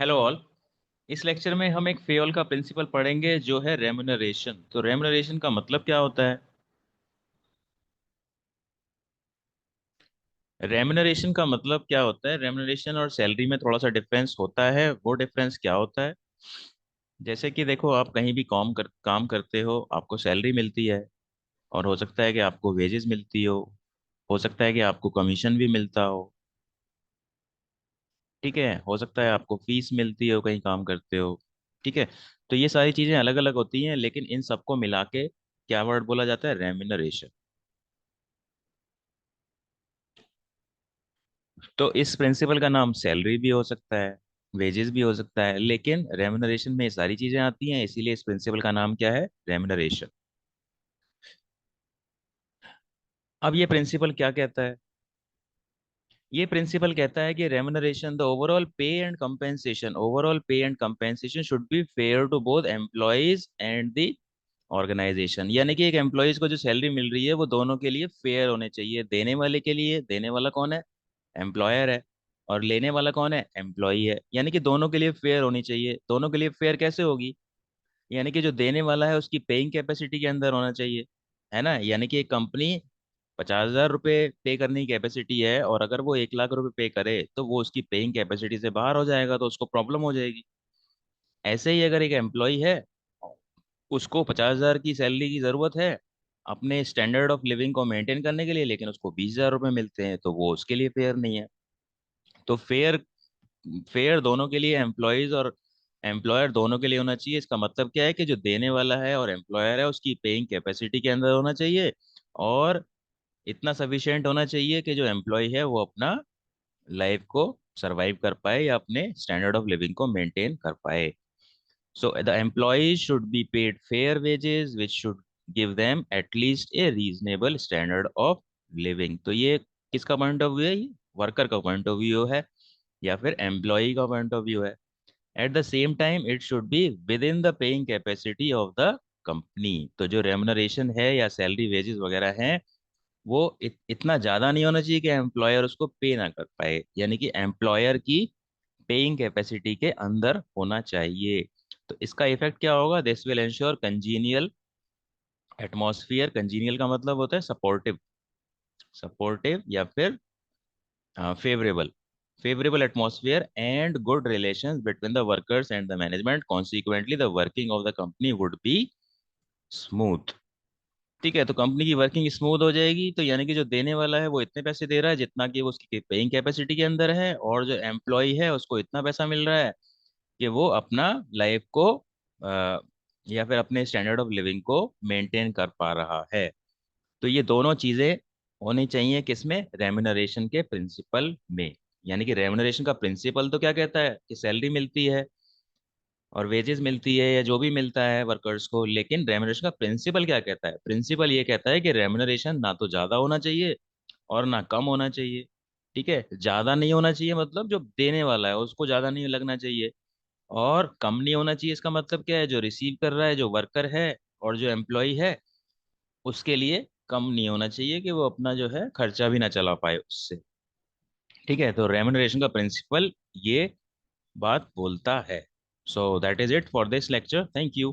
Hello all. इस lecture में हम एक फेयोल का प्रिंसिपल पढ़ेंगे जो है रेम्युनरेशन। तो रेम्युनरेशन का मतलब क्या होता है? रेम्युनरेशन का मतलब क्या होता है? रेम्युनरेशन और सैलरी में थोड़ा सा डिफरेंस होता है। वो डिफरेंस क्या होता है? जैसे कि देखो, आप कहीं भी काम करते हो, आपको सैलरी मिलती है, और हो सकता है कि आपको वेजेस मिलती हो सकता है कि आपको कमीशन भी मिलता हो। ठीक है, हो सकता है आपको फीस मिलती हो कहीं काम करते हो। ठीक है, तो ये सारी चीजें अलग अलग होती हैं, लेकिन इन सबको मिला के क्या वर्ड बोला जाता है? रेम्युनरेशन। तो इस प्रिंसिपल का नाम सैलरी भी हो सकता है, वेजेस भी हो सकता है, लेकिन रेम्युनरेशन में ये सारी चीजें आती हैं, इसीलिए इस प्रिंसिपल का नाम क्या है? रेम्युनरेशन। अब ये प्रिंसिपल क्या कहता है? ये प्रिंसिपल कहता है कि remuneration, the overall pay and compensation should be fair to both employees and the organisation. यानी कि एक एम्प्लॉयज को जो सैलरी मिल रही है वो दोनों के लिए फेयर होने चाहिए। देने वाले के लिए, देने वाला कौन है? एम्प्लॉयर है। और लेने वाला कौन है? एम्प्लॉई है। यानी कि दोनों के लिए फेयर होनी चाहिए। दोनों के लिए फेयर कैसे होगी? यानी कि जो देने वाला है उसकी पेइंग कैपेसिटी के अंदर होना चाहिए, है ना। यानी कि एक कंपनी 50,000 रुपये पे करने की कैपेसिटी है, और अगर वो 1 लाख रुपए पे करे तो वो उसकी पेइंग कैपेसिटी से बाहर हो जाएगा, तो उसको प्रॉब्लम हो जाएगी। ऐसे ही अगर एक एम्प्लॉय है, उसको 50,000 की सैलरी की जरूरत है अपने स्टैंडर्ड ऑफ लिविंग को मेंटेन करने के लिए, लेकिन उसको 20,000 रुपये मिलते हैं, तो वो उसके लिए फेयर नहीं है। तो फेयर फेयर दोनों के लिए, एम्प्लॉयज और एम्प्लॉयर दोनों के लिए होना चाहिए। इसका मतलब क्या है कि जो देने वाला है और एम्प्लॉयर है उसकी पेइंग कैपेसिटी के अंदर होना चाहिए, और इतना सफिशिएंट होना चाहिए कि जो एम्प्लॉय है वो अपना लाइफ को सरवाइव कर पाए या अपने स्टैंडर्ड ऑफ लिविंग को मेंटेन कर पाए। So the employees should be paid fair wages which should give them at least A reasonable standard of living. तो ये किसका पॉइंट ऑफ व्यू है? ये वर्कर का पॉइंट ऑफ व्यू है, या फिर एम्प्लॉय का पॉइंट ऑफ व्यू है। At the same time it should be with in the paying capacity of the company. तो जो रेमुनरेशन है या सैलरी वेजेस वगैरह हैं, वो इतना ज्यादा नहीं होना चाहिए कि एम्प्लॉयर उसको पे ना कर पाए। यानी कि एम्प्लॉयर की पेइंग कैपेसिटी के अंदर होना चाहिए। तो इसका इफेक्ट क्या होगा? This will ensure congenial atmosphere. Congenial का मतलब होता है सपोर्टिव, सपोर्टिव या फिर favourable, favourable atmosphere and good relations between the workers and the management. Consequently the working of the company would be smooth. ठीक है, तो कंपनी की वर्किंग स्मूथ हो जाएगी। तो यानी कि जो देने वाला है वो इतने पैसे दे रहा है जितना कि वो उसकी पेइंग कैपेसिटी के अंदर है, और जो एम्प्लॉय है उसको इतना पैसा मिल रहा है कि वो अपना लाइफ को अ, या फिर अपने स्टैंडर्ड ऑफ लिविंग को मेंटेन कर पा रहा है। तो ये दोनों चीजें होनी चाहिए किसमें? रेम्युनरेशन के प्रिंसिपल में। यानी कि रेम्युनरेशन का प्रिंसिपल तो क्या कहता है कि सैलरी मिलती है और वेजेस मिलती है या जो भी मिलता है वर्कर्स को, लेकिन रेम्युनरेशन का प्रिंसिपल क्या कहता है? प्रिंसिपल ये कहता है कि रेम्युनरेशन ना तो ज्यादा होना चाहिए और ना कम होना चाहिए। ठीक है, ज्यादा नहीं होना चाहिए मतलब जो देने वाला है उसको ज्यादा नहीं लगना चाहिए, और कम नहीं होना चाहिए इसका मतलब क्या है? जो रिसीव कर रहा है, जो वर्कर है और जो एम्प्लॉय है, उसके लिए कम नहीं होना चाहिए कि वो अपना जो है खर्चा भी ना चला पाए उससे। ठीक है, तो रेम्युनरेशन का प्रिंसिपल ये बात बोलता है। So that is it for this lecture. Thank you.